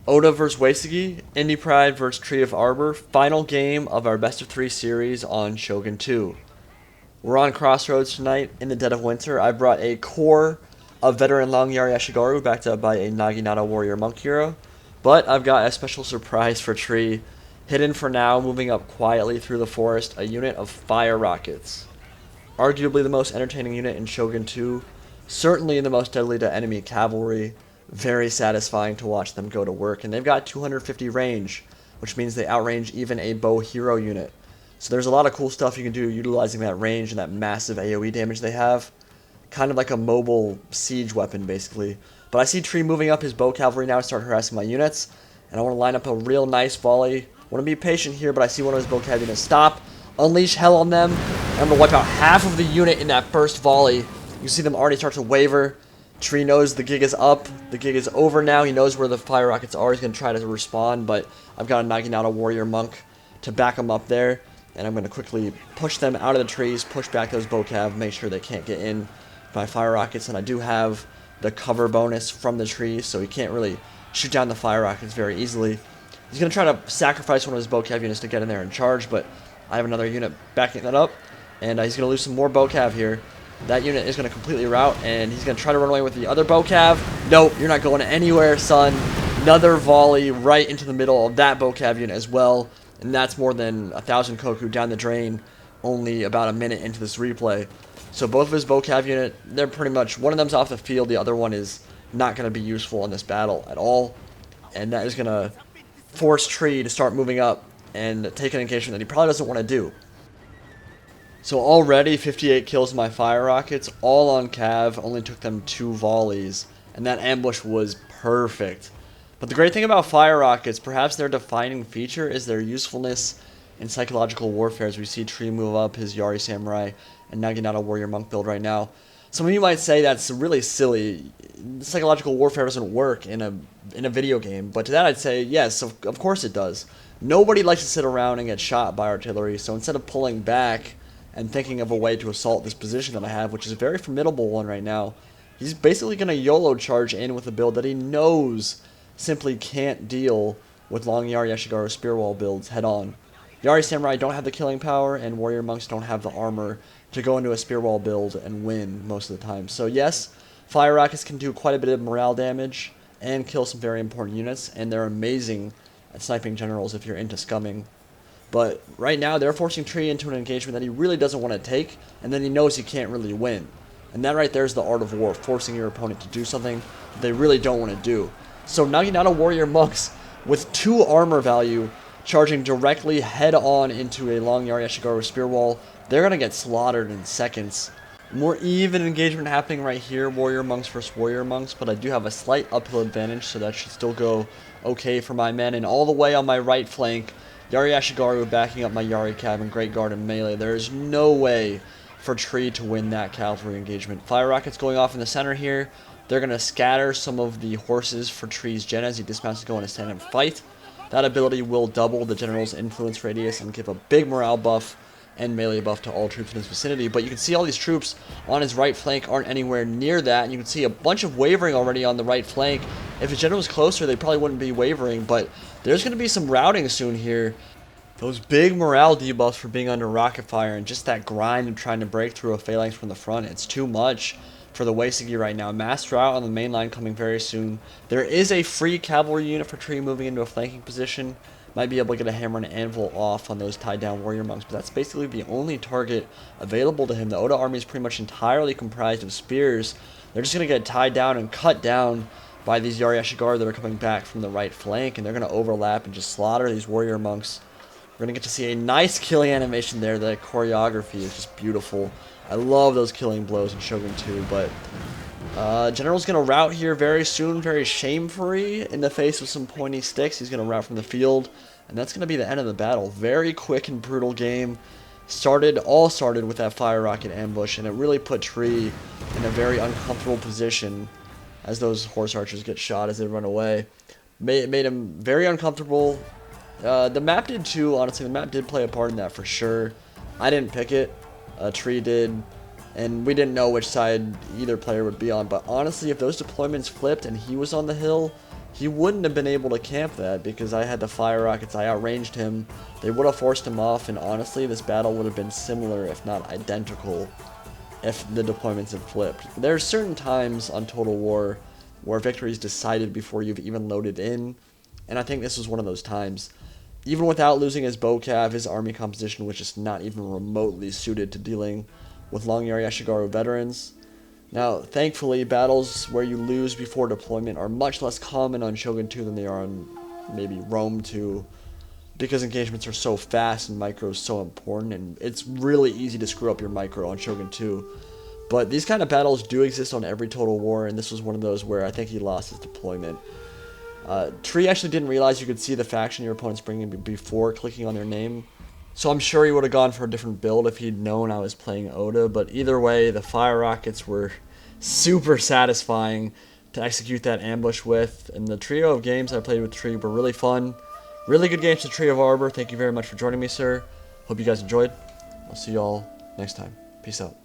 Oda vs Uesugi, Indie Pride vs Tree of Arbor, final game of our best of 3 series on Shogun 2. We're on Crossroads tonight in the dead of winter. I brought a core of veteran Long Yari Ashigaru backed up by a Naginata Warrior Monk hero, but I've got a special surprise for Tree. Hidden for now, moving up quietly through the forest, a unit of fire rockets. Arguably the most entertaining unit in Shogun 2, certainly the most deadly to enemy cavalry. Very satisfying to watch them go to work, and they've got 250 range, which means they outrange even a bow hero unit. So there's a lot of cool stuff you can do utilizing that range and that massive AoE damage they have. Kind of like a mobile siege weapon, basically. But I see Tree moving up his bow cavalry now to start harassing my units, and I want to line up a real nice volley. I want to be patient here, but I see one of his bow cav units stop, unleash hell on them, and I'm going to wipe out half of the unit in that first volley. You see them already start to waver. Tree knows the gig is up. The gig is over now. He knows where the fire rockets are. He's going to try to respond, but I've got a Naginata Warrior Monk to back him up there. And I'm going to quickly push them out of the trees, push back those bow cav, make sure they can't get in by fire rockets. And I do have the cover bonus from the trees, so he can't really shoot down the fire rockets very easily. He's going to try to sacrifice one of his bow cav units to get in there and charge, but I have another unit backing that up. And he's going to lose some more bow cav here. That unit is going to completely rout, and he's going to try to run away with the other bow cav. Nope, you're not going anywhere, son. Another volley right into the middle of that bow cav unit as well. And that's more than 1,000 Koku down the drain only about a minute into this replay. So both of his bow cav unit, they're pretty much, one of them's off the field, the other one is not going to be useful in this battle at all. And that is going to force Tree to start moving up and take an engagement that he probably doesn't want to do. So already 58 kills in my fire rockets, all on cav, only took them 2 volleys, and that ambush was perfect. But the great thing about fire rockets, perhaps their defining feature, is their usefulness in psychological warfare, as we see Tree move up his Yari Samurai and Naginata Warrior Monk build right now. Some of you might say that's really silly. Psychological warfare doesn't work in a video game, but to that I'd say yes, of course it does. Nobody likes to sit around and get shot by artillery, so instead of pulling back and thinking of a way to assault this position that I have, which is a very formidable one right now, he's basically going to YOLO charge in with a build that he knows simply can't deal with long Yari Ashigaru spear wall builds head on. Yari Samurai don't have the killing power, and Warrior Monks don't have the armor to go into a spear wall build and win most of the time. So yes, fire rockets can do quite a bit of morale damage and kill some very important units, and they're amazing at sniping generals if you're into scumming. But right now, they're forcing Tree into an engagement that he really doesn't want to take, and then he knows he can't really win. And that right there is the art of war, forcing your opponent to do something that they really don't want to do. So Naginata Warrior Monks, with 2 armor value, charging directly head-on into a long Yari Ashigaru spear wall, they're going to get slaughtered in seconds. More even engagement happening right here, Warrior Monks versus Warrior Monks, but I do have a slight uphill advantage, so that should still go okay for my men. And all the way on my right flank, Yari Ashigaru backing up my Yari Cav and Great Guard and melee. There is no way for Tree to win that cavalry engagement. Fire rockets going off in the center here. They're going to scatter some of the horses for Tree's gen as he dismounts to go in a stand and fight. That ability will double the general's influence radius and give a big morale buff and melee buff to all troops in his vicinity. But you can see all these troops on his right flank aren't anywhere near that. And you can see a bunch of wavering already on the right flank. If his general was closer, they probably wouldn't be wavering. But there's going to be some routing soon here. Those big morale debuffs for being under rocket fire and just that grind of trying to break through a phalanx from the front, it's too much for the Uesugi right now. Mass rout on the main line coming very soon. There is a free cavalry unit for Tree moving into a flanking position. Might be able to get a hammer and anvil off on those tied down warrior monks, but that's basically the only target available to him. The Oda army is pretty much entirely comprised of spears. They're just going to get tied down and cut down by these Yari Ashigaru that are coming back from the right flank, and they're going to overlap and just slaughter these warrior monks. We're going to get to see a nice killing animation there. The choreography is just beautiful. I love those killing blows in Shogun 2, but General's going to rout here very soon, very shame-free in the face of some pointy sticks. He's going to rout from the field, and that's going to be the end of the battle. Very quick and brutal game. All started with that fire rocket ambush, and it really put Tree in a very uncomfortable position as those horse archers get shot as they run away. Made him very uncomfortable. The map did too, honestly. The map did play a part in that for sure. I didn't pick it. Tree did. And we didn't know which side either player would be on. But honestly, if those deployments flipped and he was on the hill, he wouldn't have been able to camp that because I had the fire rockets, I outranged him, they would have forced him off, and honestly, this battle would have been similar, if not identical, if the deployments had flipped. There are certain times on Total War where victory is decided before you've even loaded in, and I think this was one of those times. Even without losing his bow cav, his army composition was just not even remotely suited to dealing with long area ashigaru veterans. Now, thankfully, battles where you lose before deployment are much less common on Shogun 2 than they are on maybe Rome 2, because engagements are so fast and micro is so important, and it's really easy to screw up your micro on Shogun 2. But these kind of battles do exist on every Total War, and this was one of those where I think he lost his deployment. Tree actually didn't realize you could see the faction your opponent's bringing before clicking on their name, so I'm sure he would have gone for a different build if he'd known I was playing Oda, but either way, the fire rockets were super satisfying to execute that ambush with, and the trio of games I played with Tree were really fun. Really good games to Tree of Arbor. Thank you very much for joining me, sir. Hope you guys enjoyed. I'll see y'all next time. Peace out.